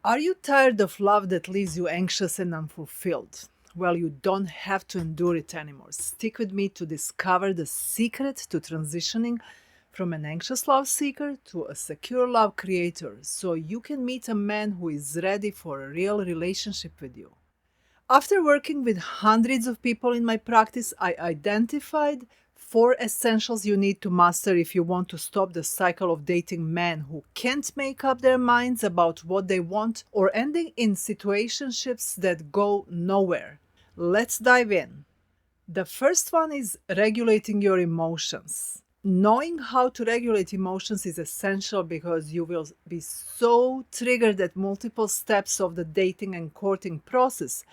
Are you tired of love that leaves you anxious and unfulfilled? Well, you don't have to endure it anymore. Stick with me to discover the secret to transitioning from an anxious love seeker to a secure love creator so you can meet a man who is ready for a real relationship with you. After working with hundreds of people in my practice, I identified four essentials you need to master if you want to stop the cycle of dating men who can't make up their minds about what they want or ending in situationships that go nowhere. Let's dive in. The first one is regulating your emotions. Knowing how to regulate emotions is essential because you will be so triggered at multiple steps of the dating and courting process.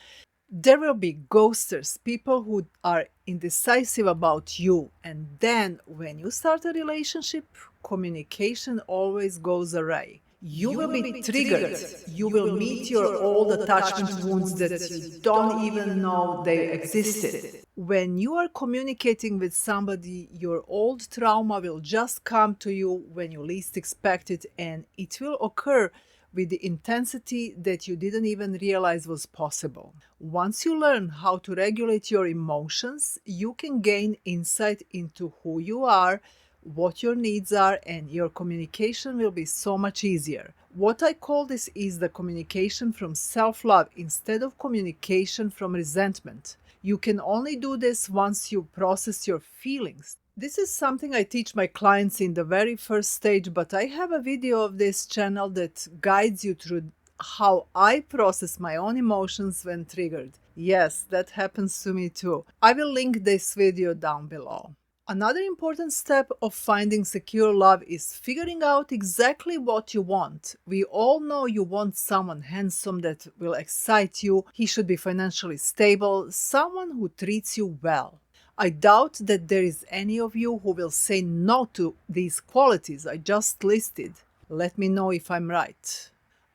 There will be ghosters, people who are indecisive about you, and then when you start a relationship, communication always goes awry. You will be triggered. You will meet your old attachment wounds that you don't even know they existed. When you are communicating with somebody, your old trauma will just come to you when you least expect it, and it will occur with the intensity that you didn't even realize was possible. Once you learn how to regulate your emotions, you can gain insight into who you are, what your needs are, and your communication will be so much easier. What I call this is the communication from self-love instead of communication from resentment. You can only do this once you process your feelings. This is something I teach my clients in the very first stage, but I have a video of this channel that guides you through how I process my own emotions when triggered. Yes, that happens to me too. I will link this video down below. Another important step of finding secure love is figuring out exactly what you want. We all know you want someone handsome that will excite you. He should be financially stable, someone who treats you well. I doubt that there is any of you who will say no to these qualities I just listed. Let me know if I'm right.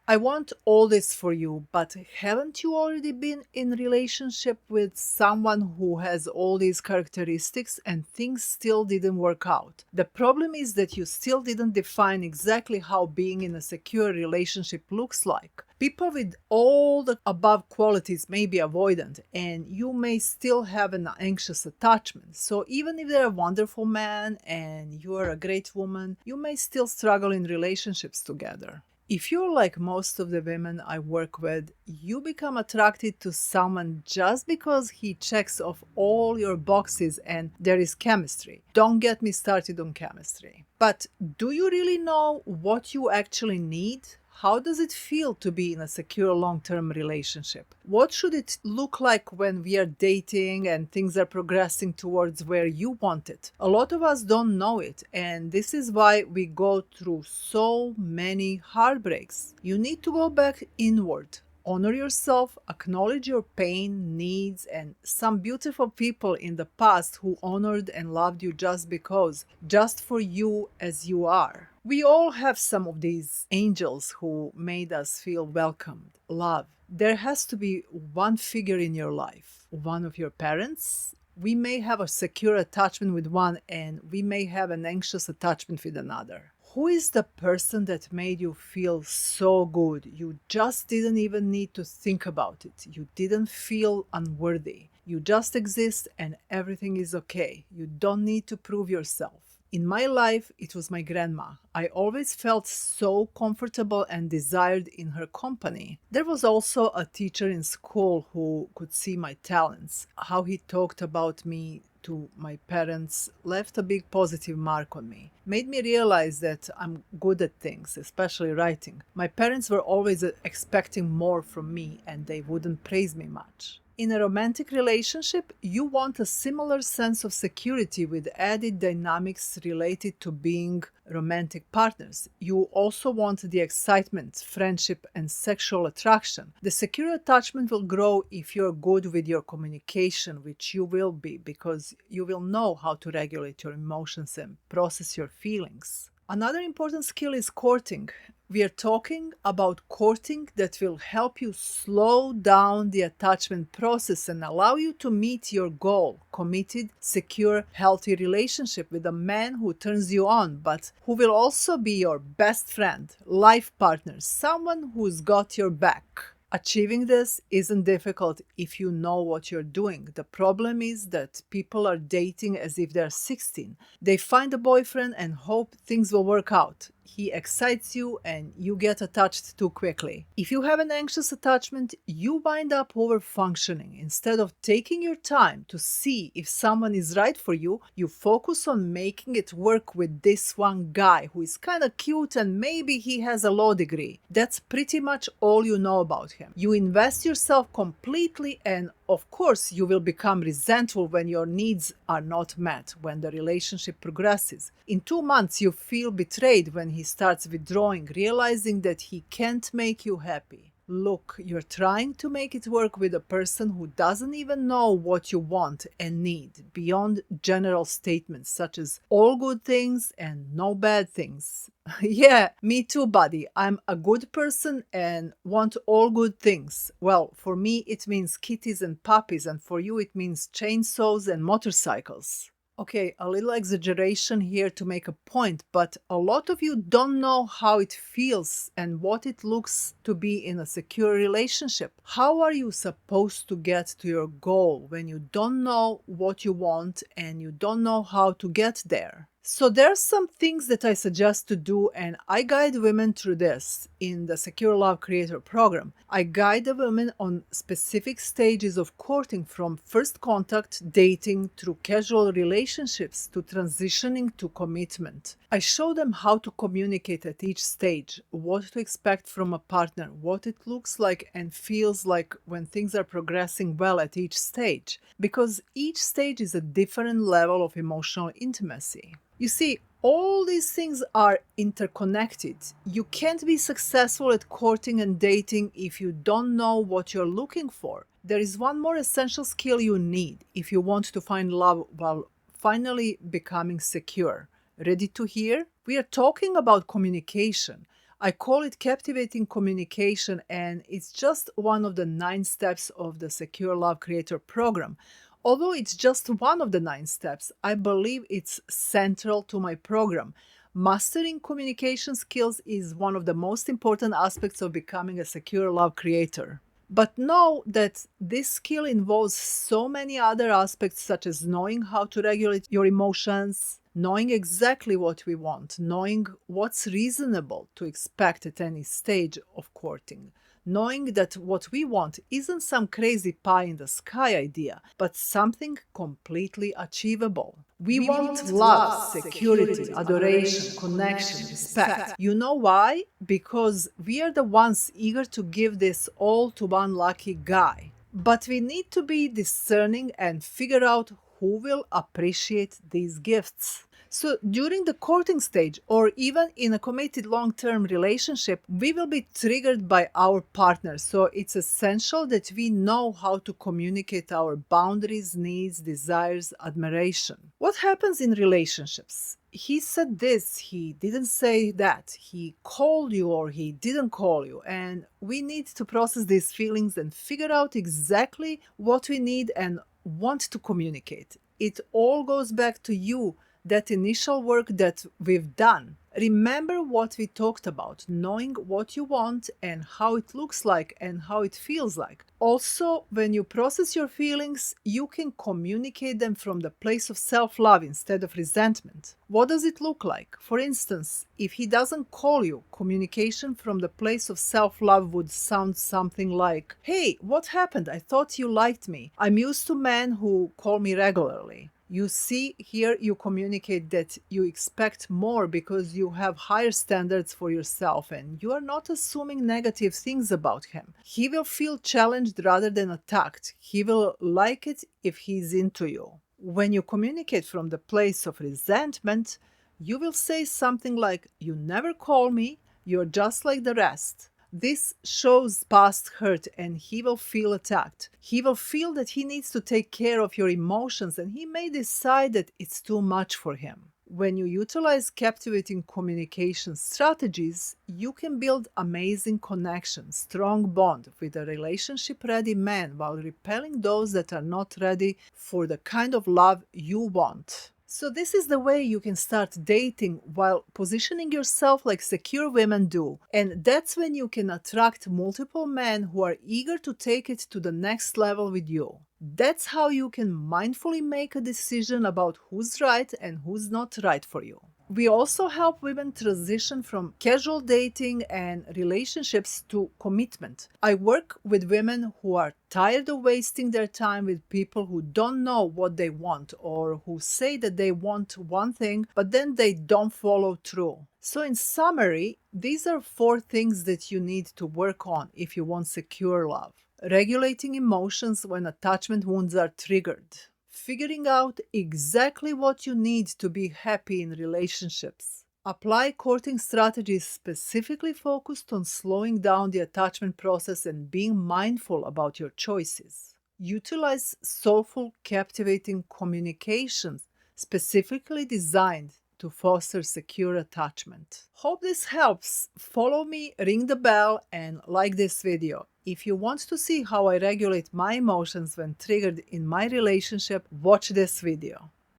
I want all this for you, but haven't you already been in relationship with someone who has all these characteristics and things still didn't work out? The problem is that you still didn't define exactly how being in a secure relationship looks like. People with all the above qualities may be avoidant, and you may still have an anxious attachment. So even if they're a wonderful man and you are a great woman, you may still struggle in relationships together. If you're like most of the women I work with, you become attracted to someone just because he checks off all your boxes and there is chemistry. Don't get me started on chemistry. But do you really know what you actually need? How does it feel to be in a secure long-term relationship? What should it look like when we are dating and things are progressing towards where you want it? A lot of us don't know it, and this is why we go through so many heartbreaks. You need to go back inward. Honor yourself, acknowledge your pain, needs, and some beautiful people in the past who honored and loved you just because, just for you as you are. We all have some of these angels who made us feel welcomed, loved. There has to be one figure in your life, one of your parents. We may have a secure attachment with one, and we may have an anxious attachment with another. Who is the person that made you feel so good? You just didn't even need to think about it. You didn't feel unworthy. You just exist and everything is okay. You don't need to prove yourself. In my life, it was my grandma. I always felt so comfortable and desired in her company. There was also a teacher in school who could see my talents. How he talked about me to my parents left a big positive mark on me. Made me realize that I'm good at things, especially writing. My parents were always expecting more from me and they wouldn't praise me much. In a romantic relationship, you want a similar sense of security with added dynamics related to being romantic partners. You also want the excitement, friendship, and sexual attraction. The secure attachment will grow if you're good with your communication, which you will be because you will know how to regulate your emotions and process your feelings. Another important skill is courting. We are talking about courting that will help you slow down the attachment process and allow you to meet your goal, committed, secure, healthy relationship with a man who turns you on, but who will also be your best friend, life partner, someone who's got your back. Achieving this isn't difficult if you know what you're doing. The problem is that people are dating as if they're 16. They find a boyfriend and hope things will work out. He excites you and you get attached too quickly. If you have an anxious attachment, you wind up over-functioning. Instead of taking your time to see if someone is right for you, you focus on making it work with this one guy who is kind of cute and maybe he has a law degree. That's pretty much all you know about him. You invest yourself completely, and of course you will become resentful when your needs are not met, when the relationship progresses. In 2 months you feel betrayed when he starts withdrawing, realizing that he can't make you happy. Look, you're trying to make it work with a person who doesn't even know what you want and need, beyond general statements such as all good things and no bad things. Yeah, me too, buddy. I'm a good person and want all good things. Well, for me it means kitties and puppies, and for you it means chainsaws and motorcycles. Okay, a little exaggeration here to make a point, but a lot of you don't know how it feels and what it looks to be in a secure relationship. How are you supposed to get to your goal when you don't know what you want and you don't know how to get there? So there are some things that I suggest to do, and I guide women through this in the Secure Love Creator program. I guide the women on specific stages of courting, from first contact, dating, through casual relationships to transitioning to commitment. I show them how to communicate at each stage, what to expect from a partner, what it looks like and feels like when things are progressing well at each stage, because each stage is a different level of emotional intimacy. You see, all these things are interconnected. You can't be successful at courting and dating if you don't know what you're looking for. There is one more essential skill you need if you want to find love while finally becoming secure. Ready to hear? We are talking about communication. I call it captivating communication, and it's just one of the 9 steps of the Secure Love Creator program. Although it's just one of the 9 steps, I believe it's central to my program. Mastering communication skills is one of the most important aspects of becoming a secure love creator. But know that this skill involves so many other aspects, such as knowing how to regulate your emotions, knowing exactly what we want, knowing what's reasonable to expect at any stage of courting, knowing that what we want isn't some crazy pie in the sky idea, but something completely achievable. We want love, security, adoration, connection, respect. You know why? Because we are the ones eager to give this all to one lucky guy. But we need to be discerning and figure out who will appreciate these gifts. So during the courting stage, or even in a committed long-term relationship, we will be triggered by our partner. So it's essential that we know how to communicate our boundaries, needs, desires, admiration. What happens in relationships? He said this, he didn't say that, he called you or he didn't call you, and we need to process these feelings and figure out exactly what we need and want to communicate. It all goes back to you, that initial work that we've done. Remember what we talked about, knowing what you want and how it looks like and how it feels like. Also, when you process your feelings, you can communicate them from the place of self-love instead of resentment. What does it look like? For instance, if he doesn't call you, communication from the place of self-love would sound something like, "Hey, what happened? I thought you liked me. I'm used to men who call me regularly." You see, here you communicate that you expect more because you have higher standards for yourself and you are not assuming negative things about him. He will feel challenged rather than attacked. He will like it if he's into you. When you communicate from the place of resentment, you will say something like, "You never call me, you're just like the rest." This shows past hurt and he will feel attacked. He will feel that he needs to take care of your emotions and he may decide that it's too much for him. When you utilize captivating communication strategies, you can build amazing connections, strong bond with a relationship-ready man while repelling those that are not ready for the kind of love you want. So this is the way you can start dating while positioning yourself like secure women do. And that's when you can attract multiple men who are eager to take it to the next level with you. That's how you can mindfully make a decision about who's right and who's not right for you. We also help women transition from casual dating and relationships to commitment. I work with women who are tired of wasting their time with people who don't know what they want or who say that they want one thing but then they don't follow through. So, in summary, these are 4 things that you need to work on if you want secure love. Regulating emotions when attachment wounds are triggered. Figuring out exactly what you need to be happy in relationships. Apply courting strategies specifically focused on slowing down the attachment process and being mindful about your choices. Utilize soulful, captivating communications specifically designed to foster secure attachment. Hope this helps. Follow me, ring the bell, and like this video. If you want to see how I regulate my emotions when triggered in my relationship, watch this video.